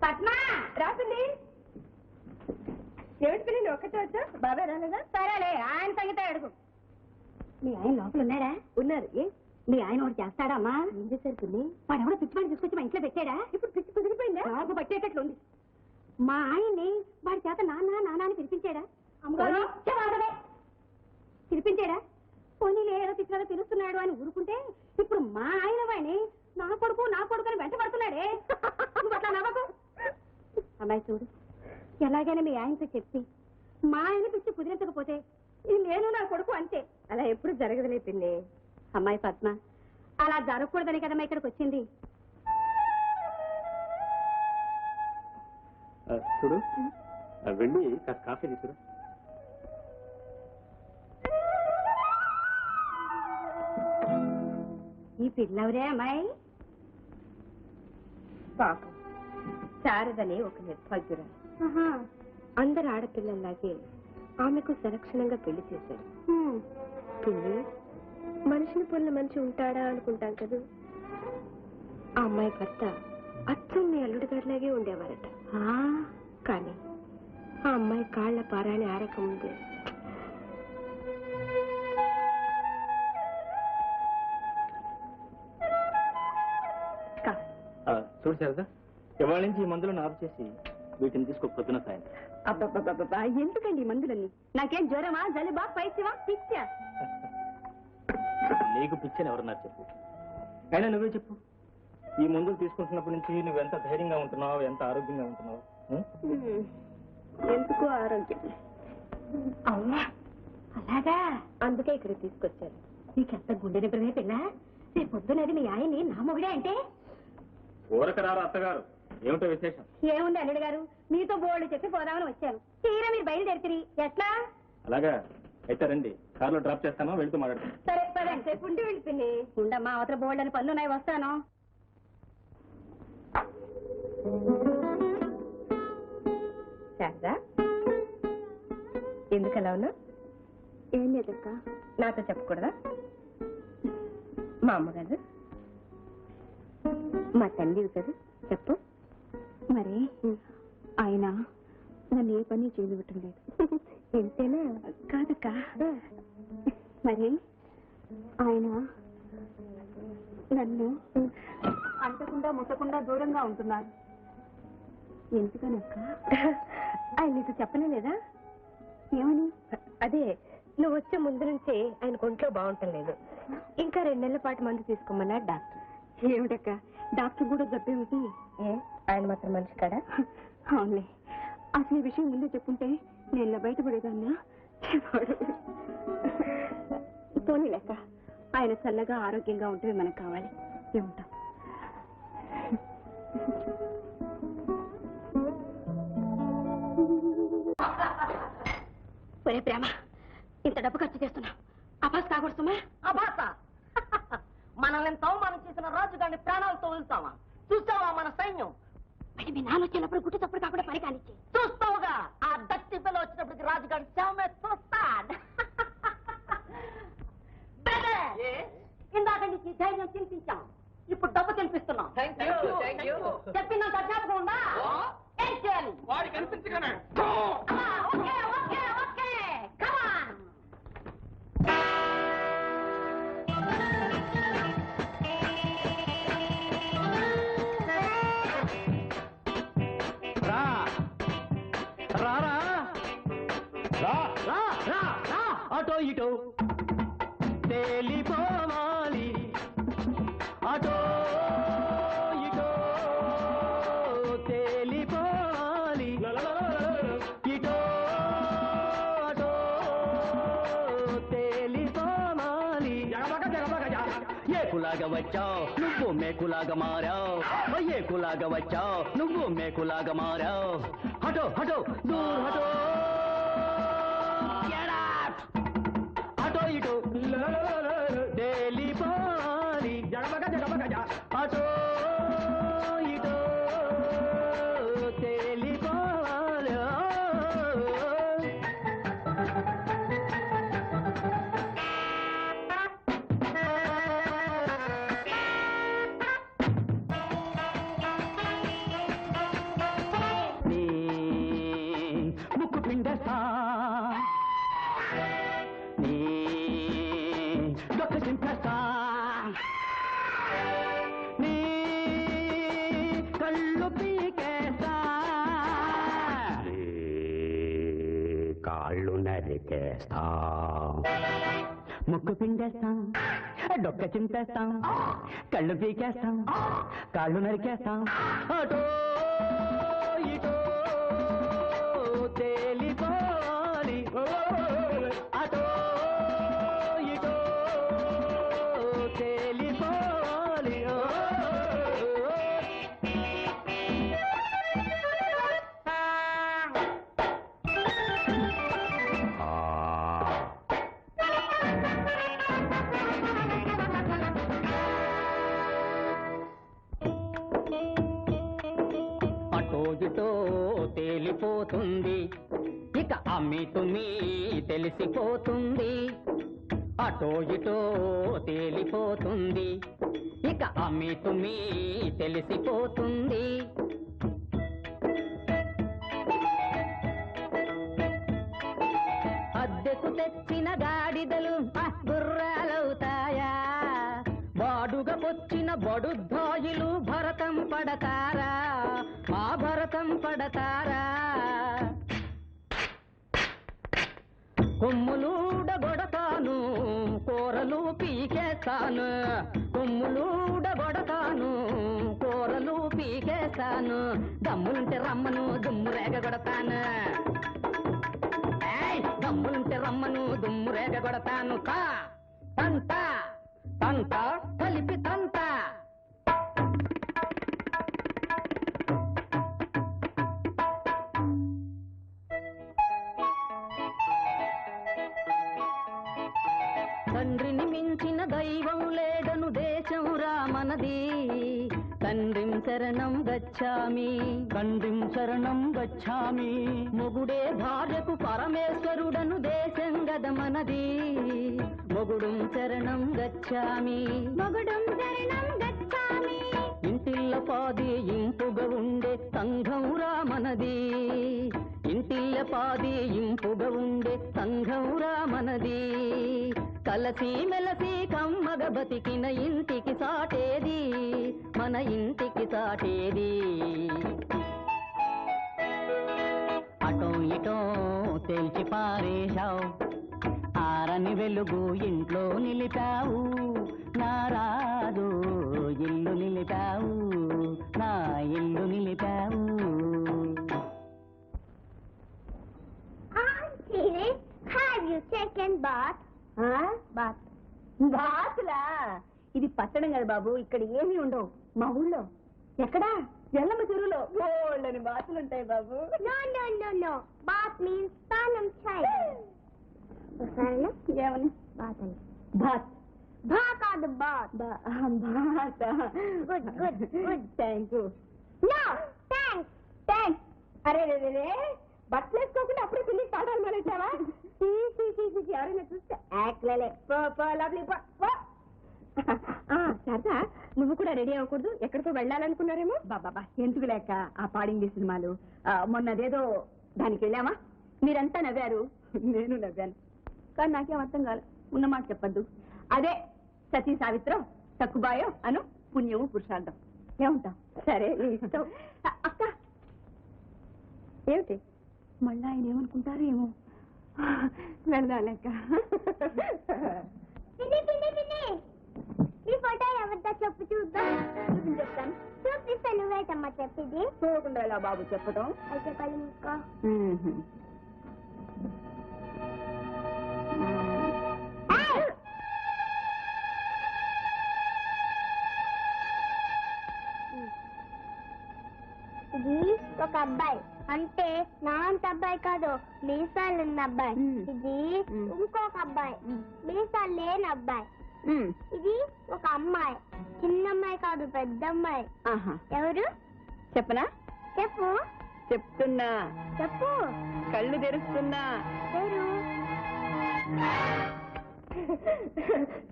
పద్మా రాసింది ఏమిటి పిల్లి నువ్వు ఒక్కటే వచ్చా బాబాయ్ రాలేదా సరేలే ఆయన సంగతే అడుగు మీ ఆయన లోపల ఉన్నాడా ఉన్నారు ఏ మీ ఆయన ఒకటి చేస్తాడా అమ్మా ఏం చేశారు పిల్లి వాడు ఎవడో పిచ్చివాడిని తీసుకొచ్చి మా ఇంట్లో పెట్టాడా ఇప్పుడు పిచ్చి కుదిరిపోయిందా బాబు పట్టేటట్లు ఉంది మా ఆయన్ని వాడి చేత నాన్న నాన్న అని పిలిపించాడా పిలిపించాడా పోనీలే ఏదో పిచ్చివాడో పిలుస్తున్నాడు అని ఊరుకుంటే ఇప్పుడు మా ఆయన వాడిని నా కొడుకు అని వెంట పడుతున్నాడే అట్లా నవ్వకు అమ్మాయి చూడు ఎలాగైనా మీ ఆయనతో చెప్పి మా ఆయన పిచ్చి కుదిరించకపోతే నేను నా కొడుకు అంతే అలా ఎప్పుడు జరగదులే పిన్ని అమ్మాయి పద్మ అలా జరగకూడదని కదమ్మా ఇక్కడికి వచ్చింది చూడు వెళ్ళి కాఫీ తీసుకురా ఈ పిల్లవరే అమ్మాయి పాపం శారదని ఒక నిర్భాగ్యురాలు అందరు ఆడపిల్లల్లాగే ఆమెకు సలక్షణంగా పెళ్లి చేశారు పిల్లి మనిషిని పొన్న మనిషి ఉంటాడా అనుకుంటాం కదా ఆ అమ్మాయి భర్త అచ్చం మీ అల్లుడి గారిలాగే ఉండేవారట కానీ ఆ అమ్మాయి కాళ్ల పారాని ఆరకముందే చూడు శారదా ఇవాళ నుంచి ఈ మందులను ఆఫ్ చేసి వీటిని తీసుకోకపోతున్నా సాయంత్రం అబ్బా ఎందుకండి ఈ మందులన్నీ నాకేం జ్వరమా జలుబా పైత్యమా పిచ్చా నీకు పిచ్చని ఎవరన్నారు చెప్పు అయినా నువ్వే చెప్పు ఈ మందులు తీసుకుంటున్నప్పటి నుంచి నువ్వెంత ధైర్యంగా ఉంటున్నావు ఎంత ఆరోగ్యంగా ఉంటున్నావు ఎందుకు ఆరోగ్యం అవునా అలాగా అందుకే ఇక్కడ తీసుకొచ్చారు నీకెంత గుండె నిపుణమే పిల్ల రేపు పొద్దునది మీ ఆయన్ని నా మొగుడే అంటే ఊరకరారు అత్తగారు ఏమిటో విశేషం ఏముంది అల్లుడు గారు మీతో బోర్డు చెప్పి పోదామని వచ్చాను తీరా మీరు బయలుదేరి ఎట్లా అలాగా అయితే రండి కార్లో డ్రాప్ చేస్తామా వెళ్తూ మాట్లాడతాం సరే పదండి రేపు ఉండి వెళ్తుంది ఉండమ్మా అవతల బోర్డు అని పనులు ఉన్నాయి వస్తాను శారదా ఎందుకు ఎలా ఉన్నా ఏం లేదక్క నాతో చెప్పకూడదా మా అమ్మగారు మా తల్లి కదా చెప్పు మరి ఆయన నన్ను ఏ పని చేయనివ్వటం లేదు ఎంతేనా కాదక్క మరి ఆయన నన్ను అంటకుండా ముట్టకుండా దూరంగా ఉంటున్నారు ఎందుకనక్క ఆయన నీకు చెప్పనే లేదా ఏమని అదే నువ్వు వచ్చే ముందు నుంచే ఆయన ఒంట్లో బాగుంటం లేదు ఇంకా 2 నెలల పాటు మందు తీసుకోమన్నాడు డాక్టర్ ఏమిటక్క డాక్టర్ కూడా జబ్బేమిటి ఆయన మాత్రం మనిషి కాడా అవునులే అసలు ఈ విషయం ముందే చెప్పుంటే నేను బయటపడేదాన్నా పోనీ లెక్క ఆయన చల్లగా ఆరోగ్యంగా ఉంటే మనకు కావాలి ఏమిటా ఒరే ప్రేమ ఇంత డబ్బు ఖర్చు చేస్తున్నా అభాస్ కాకూడదుమా అభాస మనల్ని ఎంతో మనం చేసిన రాజుగారిని ప్రాణాలతో వదులుతావా చూస్తావా మన సైన్యం మరి మీ నాన్న వచ్చినప్పుడు గుట్టు తప్పుడు కాకుండా పని కానిచ్చి చూస్తావుగా ఆ దట్టి పిల్ల వచ్చినప్పటికి రాజుగారి శవమే చూస్తాడు ఇందాక నీకు ధైర్యం తినిపించాం ఇప్పుడు డబ్బు తినిపిస్తున్నాం చెప్పినంత జ్ఞాపకం ఉందా ఏం చేయాలి వాడికి కనిపించగానే అటో ఇటో తేలిపోవాలి అటో ఇటో తేలిపోవాలి ఇటో అటో తేలిపోవాలి ఏకులాగా వచ్చావు నువ్వు మేకులాగా మారావు ఏకులాగా వచ్చావు నువ్వు మేకులాగా మారావు హటో హటో దూర్ హటో అటో ఇటో తేలిపోవాలి అటో ఇటో తేలిపోవాలి నరికేస్తాం, ముక్కు పిండేస్తాం, డొక్క చింపేస్తాం, కళ్ళు పీకేస్తాం, కాళ్ళు నరికేస్తాం. అటో ఇటో తేలిపోవాలి, అటో ఇటో తేలిపోవాలి. అటో ఇటో తేలిపోతుంది, ఇక అమ్మి తుమ్మి తెలిసిపోతుంది. అటో ఇటో తేలిపోతుంది, ఇక అమ్మి తుమ్మి తెలిసిపోతుంది. అద్దెకు తెచ్చిన గాడిదలు గుర్రాలవుతాయా? బాడుగ పొచ్చిన బడుద్దాయిలు భరతం పడతారా? మా భరతం పడతారా? కొమ్ములూడగొడతాను, కూరలు పీకేస్తాను, కొమ్ములూడగొడతాను, కూరలు పీకేస్తాను. దమ్ములుంటే రమ్మను దుమ్ము రేగగొడతాను, దమ్ములుంటే రమ్మను దుమ్ము రేగగొడతాను. తంత తంత కలిపి తంత. తండ్రిని మించిన దైవం లేడను దేశం రామనది. తండ్రిం శరణం గచ్చామి, తండ్రిం శరణం గచ్చామి. మొగుడే భార్యకు పరమేశ్వరుడను దేశం గదమనది. మొగుడుం శరణం గచ్చామి, మొగుడుం శరణం గచ్చామి. ఇంటిల్ల పాది ఇంపుగా ఉండే సంఘం రామనది. ఇంటిల్ల పాది ఇంపుగా ఉండే సంఘం రామనది. కలసి మెలసి కమ్మగ బతికిన ఇంటికి సాటేది, మన ఇంటికి సాటేది. అటో ఇటో తేల్చి పారేశావు, ఆరని వెలుగు ఇంట్లో నిలిపావు. నారాదు ఇల్లు నిలిపావు, నా ఇల్లు నిలిపావు. Have you taken bath? Bath బాతులా? ఇది పట్టణం కదా బాబు, ఇక్కడ ఏమీ ఉండవు. మా ఊళ్ళో ఎక్కడా ఎల్లమ్మ చెరువులో బోళ్ళని బాతులు ఉంటాయి బాబు. నో బాత్ మీన్స్ స్నానం చేయడం. ఏమని? బాత్ అని. బాత్ బా కాదు bath. Bath. Good good good, thank you. No thanks. Thanks. అరే రే బట్టలు వేసుకోకుండా అప్పుడే పిల్లి పాఠాలు మొదలెట్టావా? ఎవరైనా చూస్తే యాక్లే సరదా. నువ్వు కూడా రెడీ అవ్వకూడదు? ఎక్కడికో వెళ్ళాలనుకున్నారేమో. బాబా ఎందుకు లేక ఆ పాడింది సినిమాలు. మొన్నదేదో దానికి వెళ్ళామా? మీరంతా నవ్వారు, నేను నవ్వాను. కానీ నాకేం అర్థం కాదు. ఉన్నమాట చెప్పద్దు. అదే సతీ సావిత్రం, తక్కుబాయో అను, పుణ్యము పురుషార్థం. ఏముంటాం? సరే నీ ఇష్టం. అక్క ఏమిటి మళ్ళీ ఆయన ఏమనుకుంటారు ఏమో. వెళ్దా లెక్క. ఈ ఫోటో ఎవరిదా చెప్పు చూద్దాం. చెప్తాను. చూపిస్తాను. నువ్వేటమ్మా చెప్పింది? చూడకుండా ఎలా బాబు చెప్పడం? అయితే కళ్ళు మూసుకో. ఇది ఒక అబ్బాయి, అంటే నా అంత అబ్బాయి కాదు, మీసాలు ఉన్న అబ్బాయి. ఇది ఇంకొక అబ్బాయి, మీసాలు లేని అబ్బాయి. ఇది ఒక అమ్మాయి, చిన్న అమ్మాయి కాదు, పెద్ద అమ్మాయి. ఎవరు చెప్పనా? చెప్పు. చెప్తున్నా. చెప్పు. కళ్ళు తెరుస్తున్నా.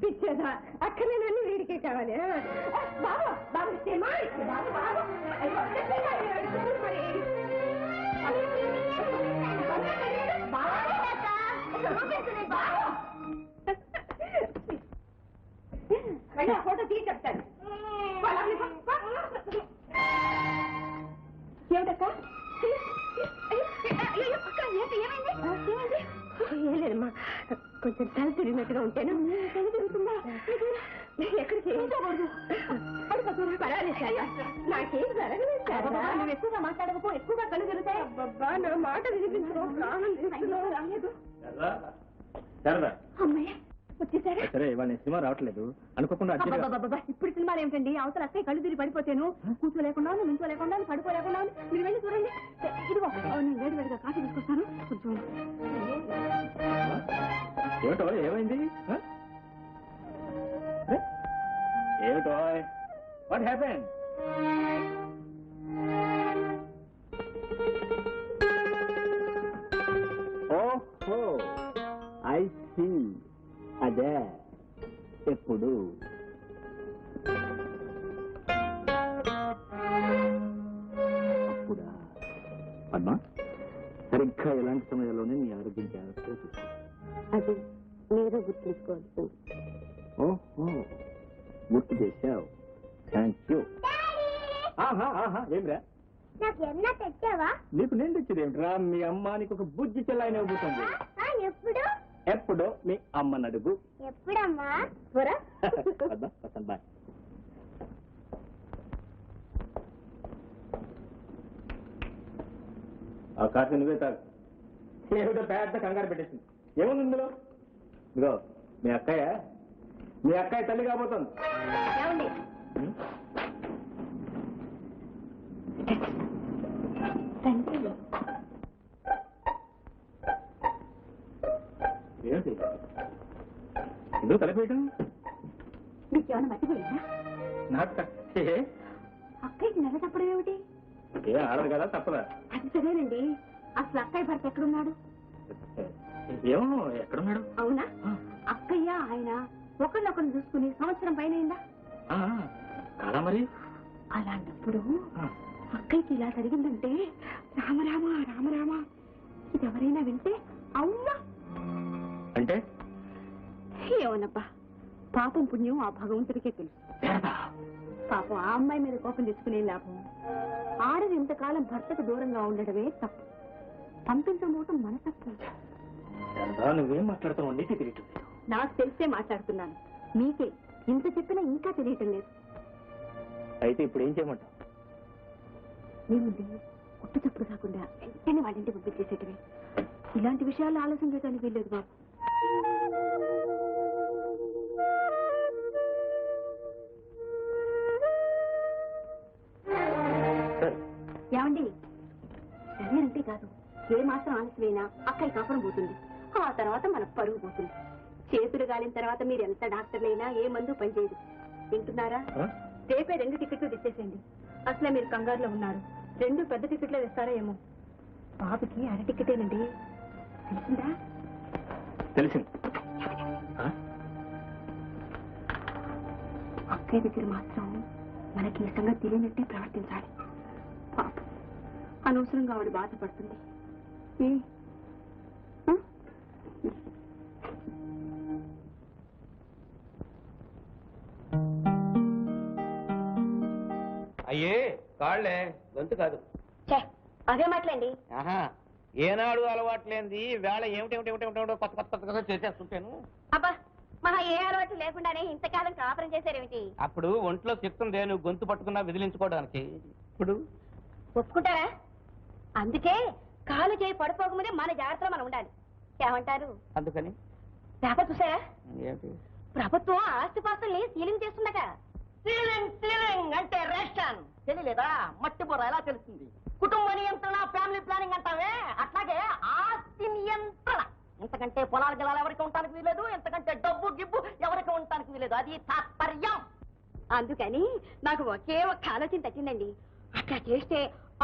పిచ్చదా అక్కడ నన్ను వీడికే కావాలి. బాబా బాబు ఫోటో తీసి చెప్తాను. ఏమిటక్క? ఏమైంది? ఏం లేదమ్మా, కొంచెం తల తిరిగినట్టుగా ఉంటాను. తల తిరుగుతుందా? ఎక్కడికి నాకేం జరగలేదు. నువ్వు ఎక్కువగా మాట్లాడకపో, ఎక్కువగా కళ్ళు తిరుగుతాయి. అబ్బా, నా మాట వినిపించుకో. అమ్మాయి వచ్చేసారా? సరే, ఇవాళ సినిమా రావట్లేదు అనుకోకుండా. ఇప్పుడు సినిమాలు ఏమిటండి? అవతల అక్కయ్య కళ్ళు తిరిగి పడిపోతాను. కూర్చోలేకుండా నించోలేకుండా పడుకోలేకుండా మీరు వెళ్ళి చూడండి. ఇదిగో నేను వేడి వేడిగా కాఫీ తీసుకొస్తాను. కొంచెం ఏమిటో ఏమైంది? ఏమిటో వాట్ హ్యాపెండ్? ఓహో, ఐ సీ. అదే ఎప్పుడు అప్పుడా? అమ్మా, సరిగ్గా ఎలాంటి సమయాల్లోనే నీ ఆరోగ్యం జాగ్రత్తగా చూసుకో. అది మీరే గుర్తుంచుకోవాల్సింది. ఓహో, గుర్తు చేశావు. Thank you. ఏమిరా, నాకేమన్నా తెచ్చావా? నీకు నేను తెచ్చేది ఏమిట్రా? మీ అమ్మ నీకు ఒక బుజ్జి చెల్లాయిన ఇవ్వబోతుంది. ఎప్పుడు? ఎప్పుడో మీ అమ్మని అడుగు. ఎప్పుడమ్మా? బాయ్. ఆ కాఫీ నువ్వే తాగు. ఏమిటో పెద్ద కంగారు పెట్టేసింది. ఏముంది ఇందులో? ఇదిగో మీ అక్కయ్య తల్లి కాబోతుంది. ఏమండి? ఏమిటి ఎందుకు తలపేయటం? మీకేమైనా మర్చిపోయిందా? నాకు అక్కయ్యకి నెల తప్పడం ఏమిటి? ఏ ఆడదు కదా, తప్పదా? అది సరేనండి. అసలు అక్కయ్య భర్త ఎక్కడున్నాడు? ఏమో, ఎక్కడున్నాడు? అవునా? అక్కయ్య ఆయన ఒకరినొకరు చూసుకుని సంవత్సరం పైన అయిందా? కాదా మరి? అలాంటప్పుడు అక్కయ్యకి ఇలా జరిగిందంటే రామరామ రామరామ, ఇది ఎవరైనా వింటే అవ్వా అంటే ఏమోనబ్బా, పాపం పుణ్యం ఆ భగవంతుడికే తెలుసు. పాపం ఆ అమ్మాయి మీద కోపం తెచ్చుకునే లాభం. ఆడది ఇంతకాలం భర్తకు దూరంగా ఉండడమే తప్పు, పంపించకపోవటం మన తప్పు. నువ్వేం మాట్లాడుతున్నావు? నీకే తెలియటం లేదు. నాకు తెలిసే మాట్లాడుతున్నాను, మీకే ఇంత చెప్పినా ఇంకా తెలియటం లేదు. అయితే ఇప్పుడు ఏం చేయమంటావు? ఏముంది, ఒట్టు తప్పుడు కాకుండా వెంటనే వాళ్ళ ఇంటికి పంపించేసేటివి. ఇలాంటి విషయాలు ఆలోచన చేయడానికి వీల్లేదు బాబు. ఏమండి, సరే అంటే కాదు, ఏ మాత్రం ఆలస్యమైనా అక్కడి కాపురం పోతుంది. ఆ తర్వాత మన పరుగు పోతుంది. చేతులు గాలిన తర్వాత మీరు ఎంత డాక్టర్లైనా ఏ మందు పనిచేయదు. వింటున్నారా? రేపే 2 టికెట్లు తెచ్చేసేయండి. అసలే మీరు కంగారులో ఉన్నారు. 2 పెద్ద టికెట్లు తెస్తారా ఏమో. బాబుకి అర టికెటేనండి, తెలిసిందా? తెలిసింది. అక్కయ్య దగ్గర మాత్రం మనకి ఈ సంగతి తెలియనట్టే ప్రవర్తించాలి. పాపం అనవసరంగా ఆవిడ బాధపడుతుంది. అయ్యే కాళ్లే, గొంతు కాదు. అదే మాటలండి. ఏనాడు అలవాట్లేంది వేళ ఏమిటేమిటేమిటేమిటో కొత్త కొత్త కొత్త చేసేస్తుంటాను. అబ్బా, మహా ఏ అలవాటు లేకుండానే ఇంతకాలం కాపురం చేశారేమిటి? అప్పుడు ఒంట్లో చెప్తుందే నువ్వు గొంతు పట్టుకున్నా విదిలించుకోవడానికి. ఇప్పుడు ఒప్పుకుంటారా? అందుకే కాలు చేయి పడిపోకముందే మన జాగ్రత్తలో మనం ఉండాలి. ఏమంటారు? అందుకని పేపర్ చూసారా? ఏమిటి? ప్రభుత్వం ఆస్తిపాస్తుల్ని సీలింగ్ చేస్తుందట. సీలింగ్ అంటే రేషన్ తెలియలేదా? మట్టి బుర్ర ఎలా తెలుస్తుంది? కుటుంబ నియంత్రణ, ఫ్యామిలీ ప్లానింగ్ అంటావే, అట్లాగే ఆస్తి నియంత్రణ. ఎంతకంటే పొలాల గిలాలు ఎవరికి ఉండటానికి వీలేదు, ఎంతకంటే డబ్బు గిబ్బు ఎవరికి ఉండటానికి వీలేదు. అది తాత్పర్యం. అందుకని నాకు ఒకే ఒక్క ఆలోచన తట్టిందండి. అట్లా చేస్తే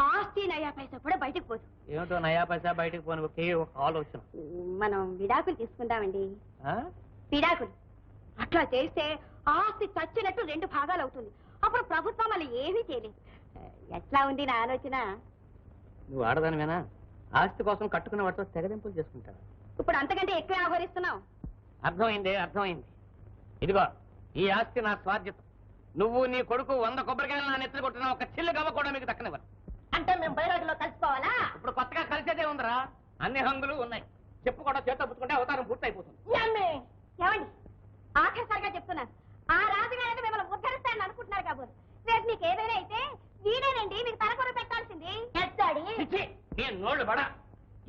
ఆస్తి నయా పైసా కూడా బయటకు పోదు. ఏమిటో నయా పైసా బయటకు పోని ఒకే ఒక ఆలోచన. మనం విడాకులు తీసుకుందామండి. విడాకులు అట్లా చేస్తే ఆస్తి చచ్చినట్టు 2 భాగాలు అవుతుంది. అప్పుడు ప్రభుత్వం మళ్ళీ ఏమీ చేయలేదు. ఎట్లా ఉంది నా ఆలోచన? నువ్వు ఆడదానివేనా? ఆస్తి కోసం కట్టుకున్న వాటితో తెగదింపులు చేసుకుంటావు. ఇప్పుడు అంతకంటే ఎక్కువ ఆహ్వానిస్తున్నావు. అర్థమైంది. ఇదిగో, ఈ ఆస్తి నా స్వాధ్యతం. నువ్వు నీ కొడుకు 100 కొబ్బరికాయలు నా నెత్తులు కొట్టిన ఒక చిల్లు గవ్వ కూడా మీకు దక్కనివ్వరు. అంటే మేము బైరాగిలో కలిసిపోవాలా? ఇప్పుడు కొత్తగా కలిసేదే ఉందరా, అన్ని హంగులు ఉన్నాయి. చెప్పు కూడా చేత పుచ్చుకుంటే అవతారం పూర్తయిపోతుంది. ఏమండి ఆఖరిసారిగా చెప్తున్నాను, ఆ రాజుగారిని మిమ్మల్ని ఉద్ధరిస్తానని అనుకుంటున్నారు కాబోలు. రేపు మీకు ఏదైనా అయితే వీడేనండి మీకు తలకొర పెట్టాల్సింది. ఎత్తాడి చిచ్చి, నేను నోళ్ళు బడా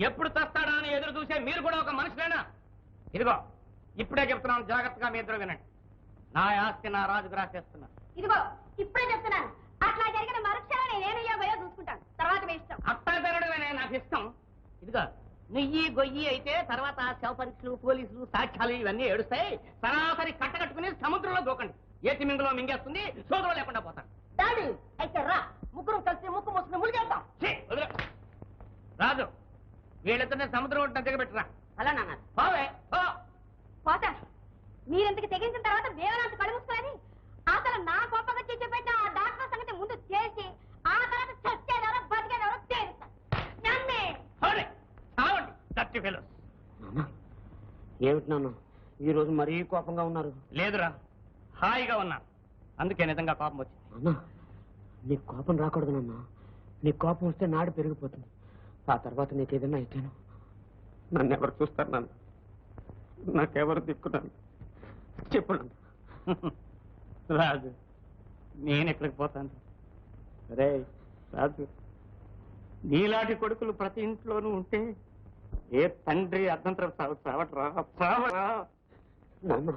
ఎప్పుడు తెస్తాడా అని ఎదురు చూసే మీరు కూడా ఒక మనుషులేనా? ఇదిగో ఇప్పుడే చెప్తున్నాను, జాగ్రత్తగా మీ ఇద్దరు వినండి. నా ఆస్తి నా రాజుకు రాసేస్తున్నా. ఇదిగో ఇప్పుడే చెప్తున్నాను, అట్లా జరిగిన మరుక్షణం నేనేనయ్యో భయో చూసుకుంటాను, తర్వాత మీ ఇష్టం. అట్టా పెరగడమే నాకు ఇష్టం. ఇదిగో నుయ్యి గొయ్యి అయితే తర్వాత శవ పరీక్షలు, పోలీసులు, సాక్ష్యాలు ఇవన్నీ ఏడుస్తాయి. సరాసరి కట్టకట్టుకుని సముద్రంలో దూకండి. ఏ తిమింగలో మింగేస్తుంది, సోదరులు లేకుండా పోతాడు. డాడీ అయితే రా, ముగ్గురు కలిసి ముక్కు మూసుకుని ములిగేద్దాం. ఛీ, వదిలే. రాజు వీళ్ళిద్దరిని సముద్రం ఒడ్డున దిగబెట్టరా. అలా నాన్న. పోవే, పో. పోతాను. మీరెంతకి తెగించిన తర్వాత దేవరాంత కళ్ళు మూసుకొని అసలు నా గొప్పగా చేసేపెట్టిన ఆ డాక్టర్ సంగతి ముందు చేసి ఆ తర్వాత చచ్చేదెవరో బతికేదెవరో తేలుస్తాను. నన్నే పోనీ, చావండి, డర్టీ ఫెలోస్. ఏమిటి నాన్న ఈ రోజు మరీ కోపంగా ఉన్నారు? లేదురా, హాయిగా ఉన్నాను. అందుకే నిజంగా కోపం వచ్చింది. నాన్న నీకు కోపం రాకూడదు నాన్న. నీకు కోపం వస్తే నాడు పెరిగిపోతుంది. ఆ తర్వాత నీకు ఏదైనా అయితేను నన్ను ఎవరు చూస్తారు నాన్న? నాకెవరు దిక్కున్నాను చెప్పు నాన్న. రాజు నేను ఎక్కడికి పోతాను? రే రాజు, నీలాంటి కొడుకులు ప్రతి ఇంట్లోనూ ఉంటే ఏ తండ్రి అర్థంతరం చావట్రా. నాన్న